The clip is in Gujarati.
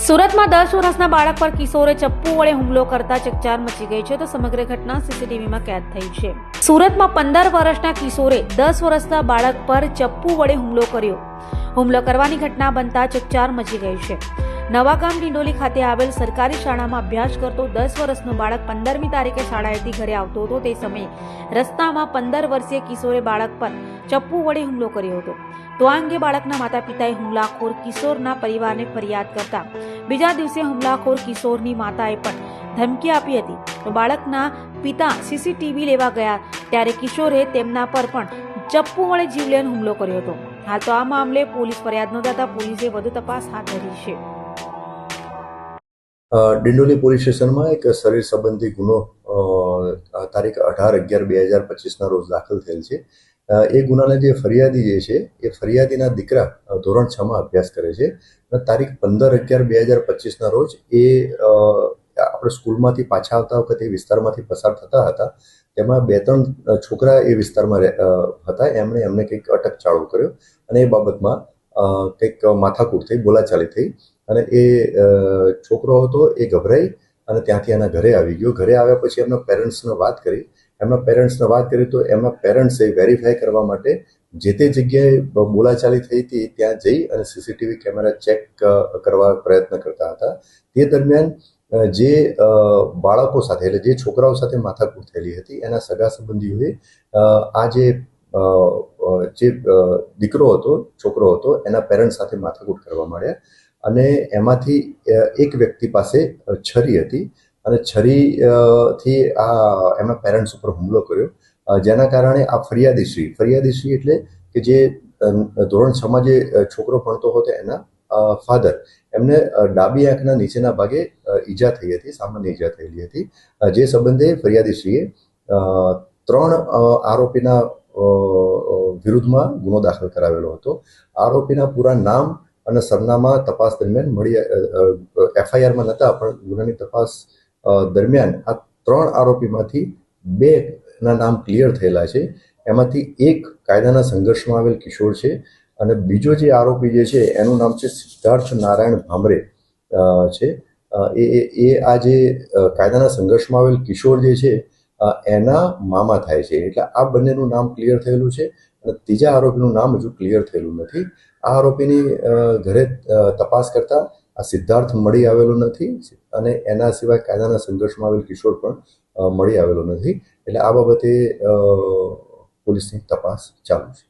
સુરતમાં 10 વર્ષના બાળક પર કિશોરે ચપ્પુ વડે હુમલો કરતા ચકચાર મચી ગઈ છે તો સમગ્ર ઘટના સીસીટીવીમાં કેદ થઈ છે। સુરતમાં 15 વર્ષના કિશોરે 10 વર્ષના બાળક પર ચપ્પુ વડે હુમલો કરવાની ઘટના બનતા ચકચાર મચી ગઈ છે। નવાગામ ડિંડોલી ખાતે આવેલ સરકારી શાળામાં અભ્યાસ કરતો 10 વર્ષનો બાળક 15મી તારીખે શાળાએથી ઘરે આવતો હતો। તે સમયે રસ્તામાં 15 વર્ષીય કિશોરે બાળક પર ચપ્પુ વડે હુમલો કર્યો હતો તો આ અંગે બાળકના માતા પિતાએ હુમલાખોર કિશોરના પરિવારને ફરિયાદ કરતા બીજા દિવસે હુમલાખોર કિશોરની માતાએ પણ ધમકી આપી હતી તો બાળકના પિતા સીસીટીવી લેવા ગયા ત્યારે કિશોરે તેમના પર પણ ચપ્પુ વડે જીવલેણ હુમલો કર્યો હતો। હાલ તો આ મામલે પોલીસ ફરિયાદ નોંધાતા પોલીસે વધુ તપાસ હાથ ધરી છે। ડિંડોલી પોલીસ સ્ટેશનમાં એક શરીર સંબંધી ગુનો તારીખ 18/11/2025 રોજ દાખલ થયેલ છે। એ ગુનાના જે ફરિયાદી છે એ ફરિયાદીના દીકરા ધોરણ 6માં અભ્યાસ કરે છે અને તારીખ 15/11/2025 રોજ એ આપણે સ્કૂલમાંથી પાછા આવતા વખતે એ વિસ્તારમાંથી પસાર થતા હતા। તેમાં 2-3 છોકરા એ વિસ્તારમાં હતા, એમને કંઈક અટકચાળો કર્યો અને એ બાબતમાં કંઈક માથાકૂટ થઈ, બોલાચાલી થઈ અને એ છોકરો હતો એ ગભરાઈ અને ત્યાંથી એના ઘરે આવી ગયો। ઘરે આવ્યા પછી એમના પેરેન્ટ્સને વાત કરી તો એમના પેરેન્ટ્સે વેરીફાઈ કરવા માટે જે તે જગ્યાએ બોલાચાલી થઈ હતી ત્યાં જઈ અને સીસીટીવી કેમેરા ચેક કરવા પ્રયત્ન કરતા હતા। તે દરમિયાન જે બાળકો સાથે એટલે જે છોકરાઓ સાથે માથાકૂટ થયેલી હતી એના સગા સંબંધીઓએ આ જે દીકરો હતો, છોકરો હતો, એના પેરેન્ટ્સ સાથે માથાકૂટ કરવા માંડ્યા અને એમાંથી એક વ્યક્તિ પાસે છરી હતી અને છરીથી એમના પેરેન્ટ્સ ઉપર હુમલો કર્યો, જેના કારણે આ ફરિયાદીશ્રી એટલે કે જે ધોરણ 6માં જે છોકરો ભણતો હતો એના ફાધર, એમને ડાબી આંખના નીચેના ભાગે ઈજા થઈ હતી, સામાન્ય ઈજા થયેલી હતી। જે સંબંધે ફરિયાદીશ્રીએ 3 આરોપીના વિરુદ્ધમાં ગુનો દાખલ કરાવેલો હતો। આરોપીના પૂરા નામ અને સરનામા તપાસ દરમિયાન એફઆઈઆરમાં નહોતા, પણ ગુનાની તપાસ દરમિયાન આ 3 આરોપીમાંથી 2ના નામ ક્લિયર થયેલા છે। એમાંથી એક કાયદાના સંઘર્ષમાં આવેલ કિશોર છે અને બીજો જે આરોપી જે છે એનું નામ છે સિદ્ધાર્થ નારાયણ ભામરે છે। એ આ જે કાયદાના સંઘર્ષમાં આવેલ કિશોર જે છે એના મામા થાય છે, એટલે આ બંનેનું નામ ક્લિયર થયેલું છે અને ત્રીજા આરોપીનું નામ હજુ ક્લિયર થયેલું નથી। આ આરોપીની ઘરે તપાસ કરતા આ સિદ્ધાર્થ મળી આવેલો નથી અને એના સિવાય કાયદાના સંઘર્ષમાં આવેલ કિશોર પણ મળી આવેલો નથી, એટલે આ બાબતે પોલીસની તપાસ ચાલુ છે।